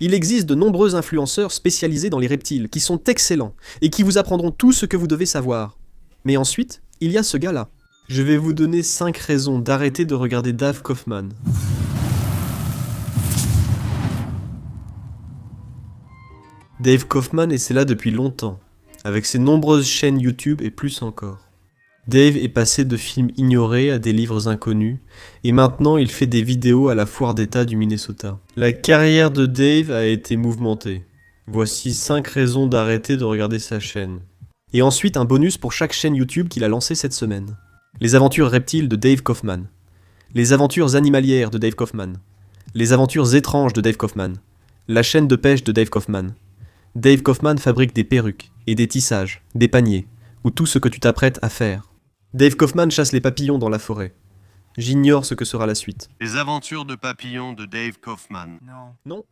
Il existe de nombreux influenceurs spécialisés dans les reptiles qui sont excellents et qui vous apprendront tout ce que vous devez savoir. Mais ensuite, il y a ce gars-là. Je vais vous donner 5 raisons d'arrêter de regarder Dave Kaufman. Dave Kaufman est là depuis longtemps, avec ses nombreuses chaînes YouTube et plus encore. Dave est passé de films ignorés à des livres inconnus, et maintenant il fait des vidéos à la foire d'État du Minnesota. La carrière de Dave a été mouvementée. Voici 5 raisons d'arrêter de regarder sa chaîne. Et ensuite un bonus pour chaque chaîne YouTube qu'il a lancée cette semaine. Les aventures reptiles de Dave Kaufman. Les aventures animalières de Dave Kaufman. Les aventures étranges de Dave Kaufman. La chaîne de pêche de Dave Kaufman. Dave Kaufman fabrique des perruques, et des tissages, des paniers, ou tout ce que tu t'apprêtes à faire. Dave Kaufman chasse les papillons dans la forêt. J'ignore ce que sera la suite. Les aventures de papillons de Dave Kaufman. Non.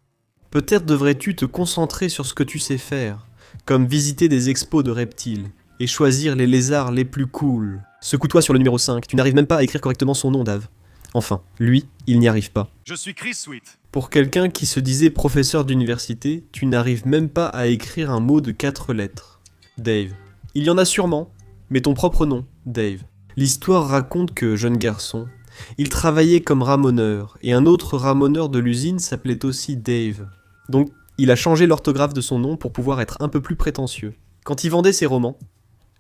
Peut-être devrais-tu te concentrer sur ce que tu sais faire, comme visiter des expos de reptiles, et choisir les lézards les plus cool. Secoue-toi sur le numéro 5, tu n'arrives même pas à écrire correctement son nom, Dave. Enfin, lui, il n'y arrive pas. Je suis Chris Sweet. Pour quelqu'un qui se disait professeur d'université, tu n'arrives même pas à écrire un mot de 4 lettres. Dave. Il y en a sûrement, mais ton propre nom, Dave. L'histoire raconte que, jeune garçon, il travaillait comme ramoneur, et un autre ramoneur de l'usine s'appelait aussi Dave. Donc, il a changé l'orthographe de son nom pour pouvoir être un peu plus prétentieux. Quand il vendait ses romans,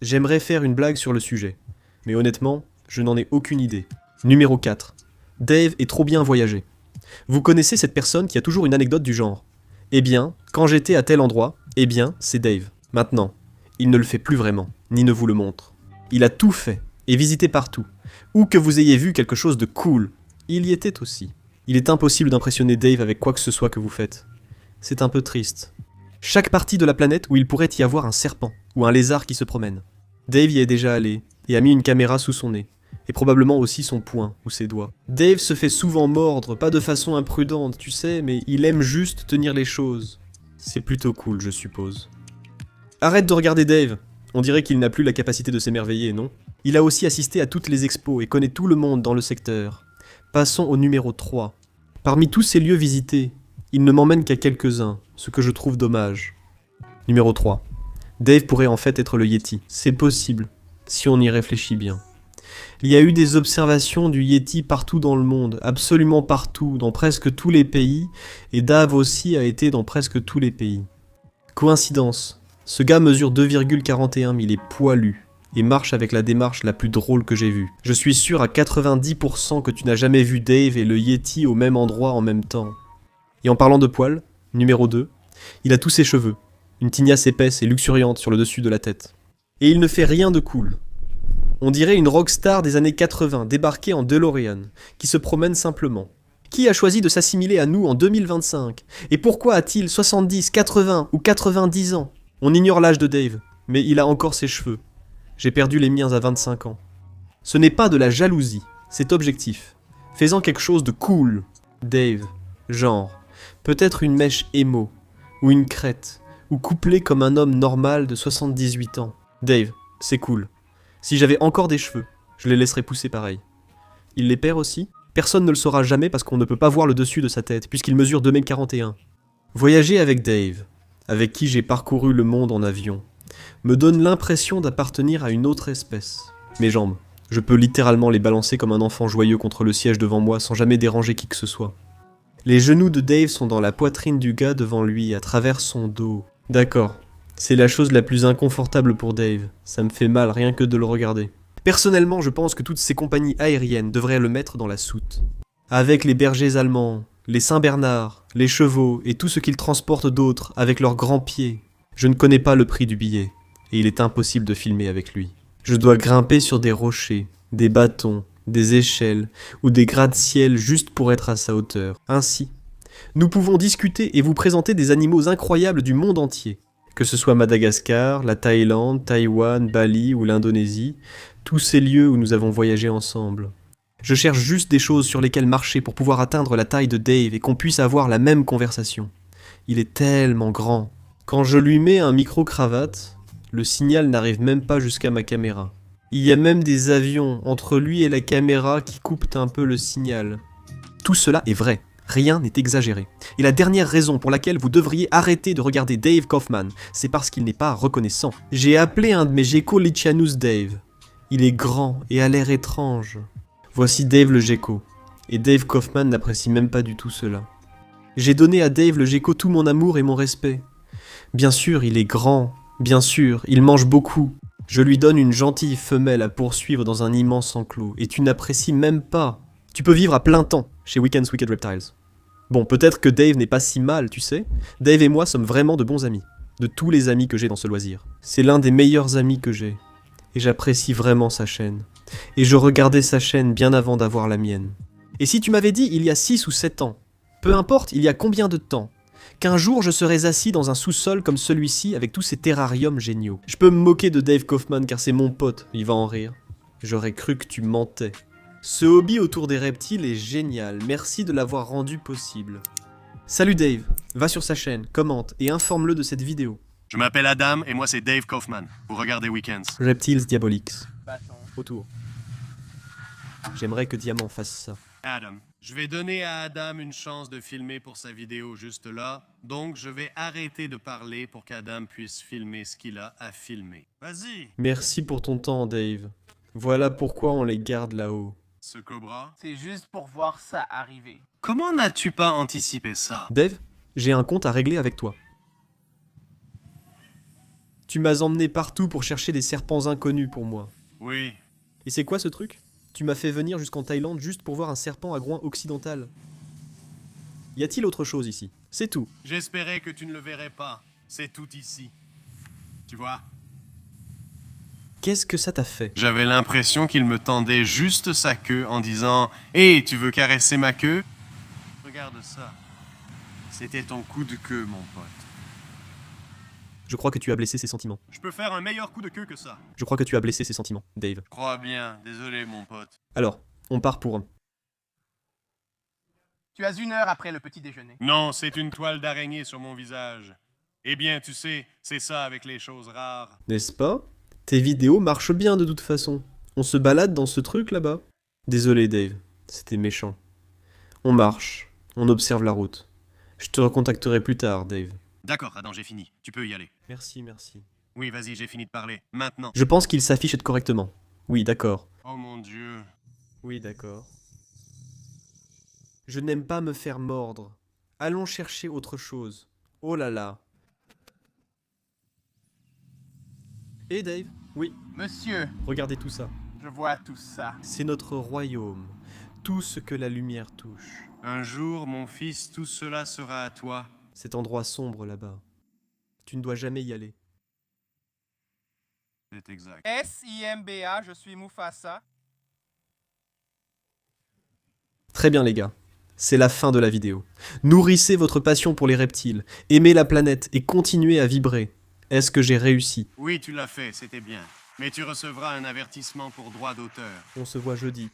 j'aimerais faire une blague sur le sujet, mais honnêtement, je n'en ai aucune idée. Numéro 4. Dave est trop bien voyagé. Vous connaissez cette personne qui a toujours une anecdote du genre. Eh bien, quand j'étais à tel endroit, eh bien, c'est Dave. Maintenant, il ne le fait plus vraiment, ni ne vous le montre. Il a tout fait, et visité partout. Ou que vous ayez vu quelque chose de cool, il y était aussi. Il est impossible d'impressionner Dave avec quoi que ce soit que vous faites. C'est un peu triste. Chaque partie de la planète où il pourrait y avoir un serpent, ou un lézard qui se promène. Dave y est déjà allé, et a mis une caméra sous son nez. Et probablement aussi son poing ou ses doigts. Dave se fait souvent mordre, pas de façon imprudente, tu sais, mais il aime juste tenir les choses. C'est plutôt cool, je suppose. Arrête de regarder Dave. On dirait qu'il n'a plus la capacité de s'émerveiller, non? Il a aussi assisté à toutes les expos et connaît tout le monde dans le secteur. Passons au numéro 3. Parmi tous ces lieux visités, il ne m'emmène qu'à quelques-uns, ce que je trouve dommage. Numéro 3. Dave pourrait en fait être le Yeti. C'est possible, si on y réfléchit bien. Il y a eu des observations du Yeti partout dans le monde, absolument partout, dans presque tous les pays, et Dave aussi a été dans presque tous les pays. Coïncidence, ce gars mesure 2,41, il est poilu, et marche avec la démarche la plus drôle que j'ai vue. Je suis sûr à 90% que tu n'as jamais vu Dave et le Yeti au même endroit en même temps. Et en parlant de poils, numéro 2, il a tous ses cheveux, une tignasse épaisse et luxuriante sur le dessus de la tête. Et il ne fait rien de cool. On dirait une rockstar des années 80 débarquée en DeLorean, qui se promène simplement. Qui a choisi de s'assimiler à nous en 2025? Et pourquoi a-t-il 70, 80 ou 90 ans? On ignore l'âge de Dave, mais il a encore ses cheveux. J'ai perdu les miens à 25 ans. Ce n'est pas de la jalousie, c'est objectif. Faisant quelque chose de cool. Dave, genre, peut-être une mèche émo, ou une crête, ou couplé comme un homme normal de 78 ans. Dave, c'est cool. Si j'avais encore des cheveux, je les laisserais pousser pareil. Il les perd aussi? Personne ne le saura jamais parce qu'on ne peut pas voir le dessus de sa tête, puisqu'il mesure 2,41 m. Voyager avec Dave, avec qui j'ai parcouru le monde en avion, me donne l'impression d'appartenir à une autre espèce. Mes jambes, je peux littéralement les balancer comme un enfant joyeux contre le siège devant moi sans jamais déranger qui que ce soit. Les genoux de Dave sont dans la poitrine du gars devant lui, à travers son dos. D'accord. C'est la chose la plus inconfortable pour Dave, ça me fait mal rien que de le regarder. Personnellement, je pense que toutes ces compagnies aériennes devraient le mettre dans la soute. Avec les bergers allemands, les Saint-Bernard, les chevaux et tout ce qu'ils transportent d'autres avec leurs grands pieds. Je ne connais pas le prix du billet, et il est impossible de filmer avec lui. Je dois grimper sur des rochers, des bâtons, des échelles ou des gratte-ciel juste pour être à sa hauteur. Ainsi, nous pouvons discuter et vous présenter des animaux incroyables du monde entier. Que ce soit Madagascar, la Thaïlande, Taïwan, Bali ou l'Indonésie, tous ces lieux où nous avons voyagé ensemble. Je cherche juste des choses sur lesquelles marcher pour pouvoir atteindre la taille de Dave et qu'on puisse avoir la même conversation. Il est tellement grand. Quand je lui mets un micro-cravate, le signal n'arrive même pas jusqu'à ma caméra. Il y a même des avions entre lui et la caméra qui coupent un peu le signal. Tout cela est vrai. Rien n'est exagéré. Et la dernière raison pour laquelle vous devriez arrêter de regarder Dave Kaufman, c'est parce qu'il n'est pas reconnaissant. J'ai appelé un de mes geckos Lichianus Dave. Il est grand et a l'air étrange. Voici Dave le gecko. Et Dave Kaufman n'apprécie même pas du tout cela. J'ai donné à Dave le gecko tout mon amour et mon respect. Bien sûr, il est grand. Bien sûr, il mange beaucoup. Je lui donne une gentille femelle à poursuivre dans un immense enclos. Et tu n'apprécies même pas. Tu peux vivre à plein temps chez Weekend's Wicked Reptiles. Bon, peut-être que Dave n'est pas si mal, tu sais. Dave et moi sommes vraiment de bons amis. De tous les amis que j'ai dans ce loisir. C'est l'un des meilleurs amis que j'ai. Et j'apprécie vraiment sa chaîne. Et je regardais sa chaîne bien avant d'avoir la mienne. Et si tu m'avais dit il y a 6 ou 7 ans, peu importe il y a combien de temps, qu'un jour je serais assis dans un sous-sol comme celui-ci avec tous ces terrariums géniaux. Je peux me moquer de Dave Kaufman car c'est mon pote, il va en rire. J'aurais cru que tu mentais. Ce hobby autour des reptiles est génial, merci de l'avoir rendu possible. Salut Dave, va sur sa chaîne, commente et informe-le de cette vidéo. Je m'appelle Adam et moi c'est Dave Kaufman. Vous regardez Weekends. Reptiles Diabolix. Bâton. Autour. J'aimerais que Diamant fasse ça. Adam. Je vais donner à Adam une chance de filmer pour sa vidéo juste là, donc je vais arrêter de parler pour qu'Adam puisse filmer ce qu'il a à filmer. Vas-y. Merci pour ton temps Dave. Voilà pourquoi on les garde là-haut. Ce cobra. C'est juste pour voir ça arriver. Comment n'as-tu pas anticipé ça? Dave, j'ai un compte à régler avec toi. Tu m'as emmené partout pour chercher des serpents inconnus pour moi. Oui. Et c'est quoi ce truc? Tu m'as fait venir jusqu'en Thaïlande juste pour voir un serpent à groin occidental. Y a-t-il autre chose ici? C'est tout. J'espérais que tu ne le verrais pas. C'est tout ici. Tu vois? Qu'est-ce que ça t'a fait? J'avais l'impression qu'il me tendait juste sa queue en disant « Hey, tu veux caresser ma queue ?» Regarde ça. C'était ton coup de queue, mon pote. Je crois que tu as blessé ses sentiments. Je peux faire un meilleur coup de queue que ça. Je crois que tu as blessé ses sentiments, Dave. Je crois bien. Désolé, mon pote. Alors, on part pour un... Tu as 1 heure après le petit déjeuner. Non, c'est une toile d'araignée sur mon visage. Eh bien, tu sais, c'est ça avec les choses rares. N'est-ce pas? Tes vidéos marchent bien de toute façon. On se balade dans ce truc là-bas. Désolé Dave, c'était méchant. On marche, on observe la route. Je te recontacterai plus tard, Dave. D'accord, Adam, j'ai fini. Tu peux y aller. Merci, merci. Oui, vas-y, j'ai fini de parler. Maintenant. Je pense qu'il s'affiche correctement. Oui, d'accord. Oh mon Dieu. Oui, d'accord. Je n'aime pas me faire mordre. Allons chercher autre chose. Oh là là. Hé Dave? Oui, Monsieur, regardez tout ça. je vois tout ça. C'est notre royaume. Tout ce que la lumière touche. Un jour, mon fils, tout cela sera à toi. Cet endroit sombre là-bas. Tu ne dois jamais y aller. C'est exact. S-I-M-B-A, je suis Mufasa. Très bien les gars. C'est la fin de la vidéo. Nourrissez votre passion pour les reptiles, aimez la planète et continuez à vibrer. Est-ce que j'ai réussi? Oui, tu l'as fait, c'était bien. Mais tu recevras un avertissement pour droit d'auteur. On se voit jeudi.